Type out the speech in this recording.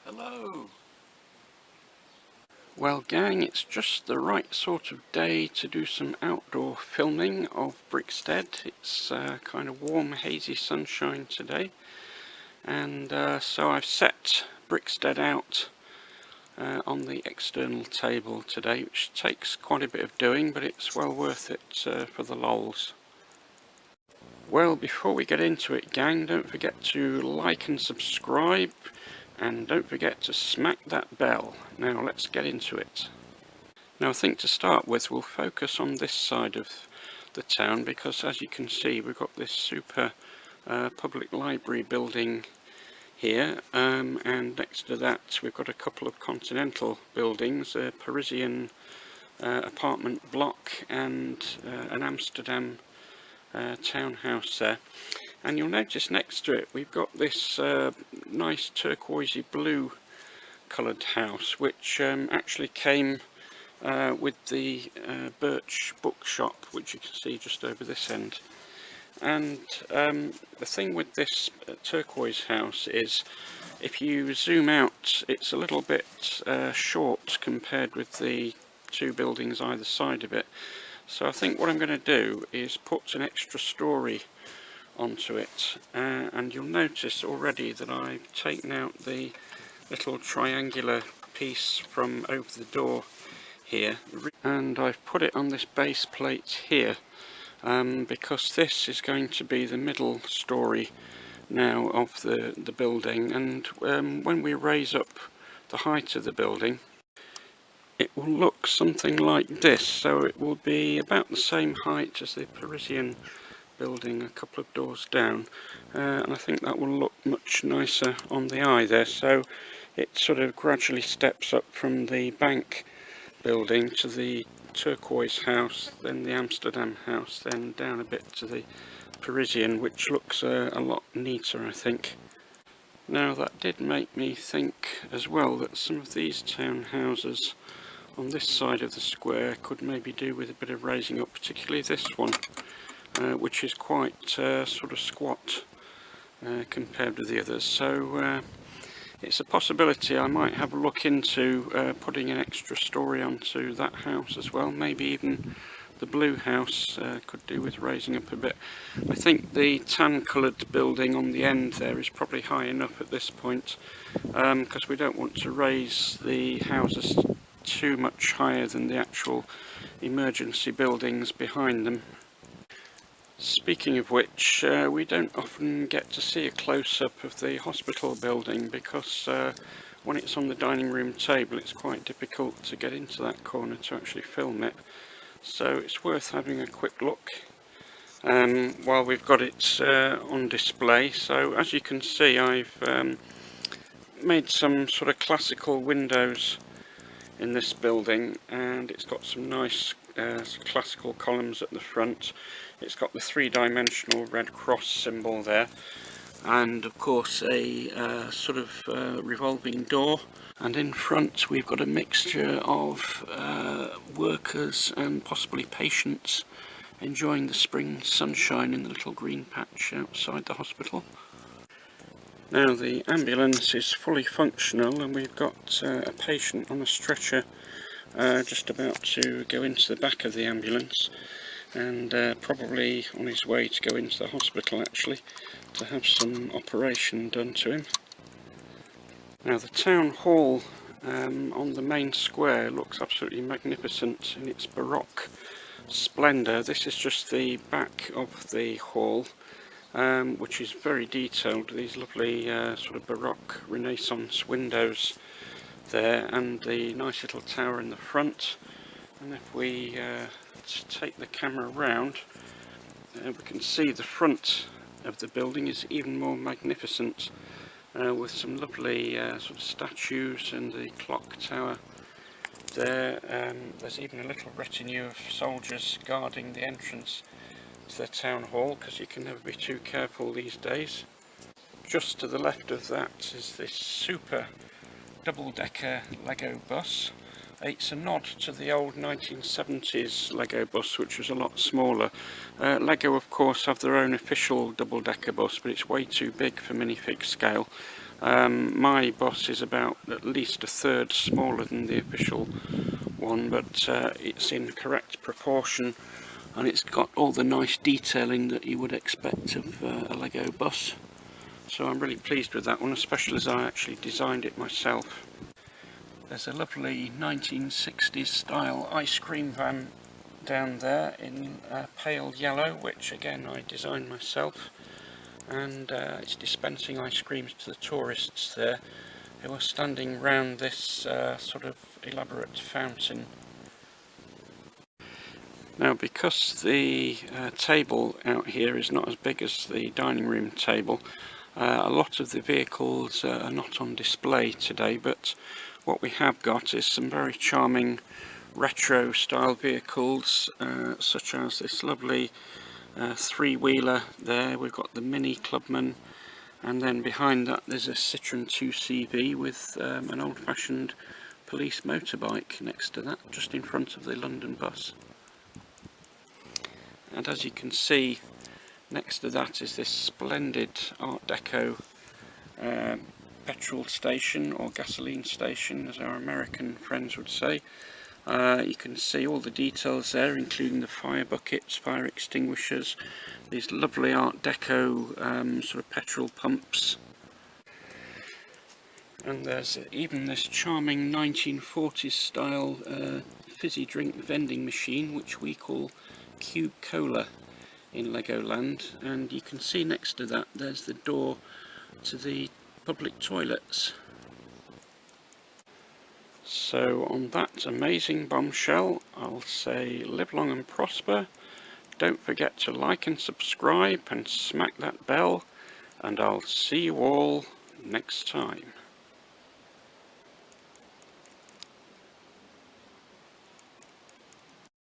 Hello. Well gang, it's just the right sort of day to do some outdoor filming of Brickstead. It's kind of warm, hazy sunshine today, and so I've set Brickstead out on the external table today, which takes quite a bit of doing, but it's well worth it for the lols. Well, before we get into it gang, don't forget to like and subscribe, and don't forget to smack that bell. Now let's get into it. Now I think to start with we'll focus on this side of the town, because as you can see we've got this super public library building here, and next to that we've got a couple of continental buildings, a Parisian apartment block and an Amsterdam townhouse there. And you'll notice next to it we've got this nice turquoisey blue coloured house, which actually came with the Birch bookshop, which you can see just over this end. And the thing with this turquoise house is, if you zoom out, it's a little bit short compared with the two buildings either side of it. So I think what I'm going to do is put an extra story onto it, and you'll notice already that I've taken out the little triangular piece from over the door here, and I've put it on this base plate here, because this is going to be the middle story now of the building, and when we raise up the height of the building it will look something like this. So it will be about the same height as the Parisian building a couple of doors down, and I think that will look much nicer on the eye there. So it sort of gradually steps up from the bank building to the turquoise house, then the Amsterdam house, then down a bit to the Parisian, which looks a lot neater, I think. Now that did make me think as well that some of these townhouses on this side of the square could maybe do with a bit of raising up, particularly this one, which is quite sort of squat compared with the others. So it's a possibility I might have a look into putting an extra story onto that house as well. Maybe even the blue house could do with raising up a bit. I think the tan coloured building on the end there is probably high enough at this point, because we don't want to raise the houses too much higher than the actual emergency buildings behind them. Speaking of which, we don't often get to see a close-up of the hospital building, because when it's on the dining room table it's quite difficult to get into that corner to actually film it. So it's worth having a quick look while we've got it on display. So as you can see, I've made some sort of classical windows in this building, and it's got some nice classical columns at the front. It's got the three-dimensional Red Cross symbol there, and of course a sort of revolving door, and in front we've got a mixture of workers and possibly patients enjoying the spring sunshine in the little green patch outside the hospital. Now the ambulance is fully functional, and we've got a patient on a stretcher just about to go into the back of the ambulance, and probably on his way to go into the hospital actually to have some operation done to him. Now the town hall on the main square looks absolutely magnificent in its baroque splendour. This is just the back of the hall, which is very detailed, these lovely sort of baroque Renaissance windows there, and the nice little tower in the front. And if we take the camera round, we can see the front of the building is even more magnificent, with some lovely sort of statues and the clock tower there. There's even a little retinue of soldiers guarding the entrance to the town hall, because you can never be too careful these days. Just to the left of that is this super double-decker Lego bus. It's a nod to the old 1970s Lego bus, which was a lot smaller. Lego of course have their own official double-decker bus, but it's way too big for minifig scale, My bus is about at least a third smaller than the official one, but it's in correct proportion, and it's got all the nice detailing that you would expect of a Lego bus. So I'm really pleased with that one, especially as I actually designed it myself. There's a lovely 1960s style ice cream van down there in pale yellow, which again I designed myself, and it's dispensing ice creams to the tourists there who are standing round this sort of elaborate fountain. Now, because the table out here is not as big as the dining room table, a lot of the vehicles are not on display today, but what we have got is some very charming retro style vehicles, such as this lovely three-wheeler there. We've got the Mini Clubman, and then behind that there's a Citroen 2CV with an old-fashioned police motorbike next to that, just in front of the London bus. And as you can see, next to that is this splendid Art Deco petrol station, or gasoline station as our American friends would say. You can see all the details there, including the fire buckets, fire extinguishers, these lovely Art Deco sort of petrol pumps. And there's even this charming 1940s style fizzy drink vending machine, which we call Cube Cola in Legoland, and you can see next to that there's the door to the public toilets. So on that amazing bombshell, I'll say live long and prosper. Don't forget to like and subscribe and smack that bell, and I'll see you all next time.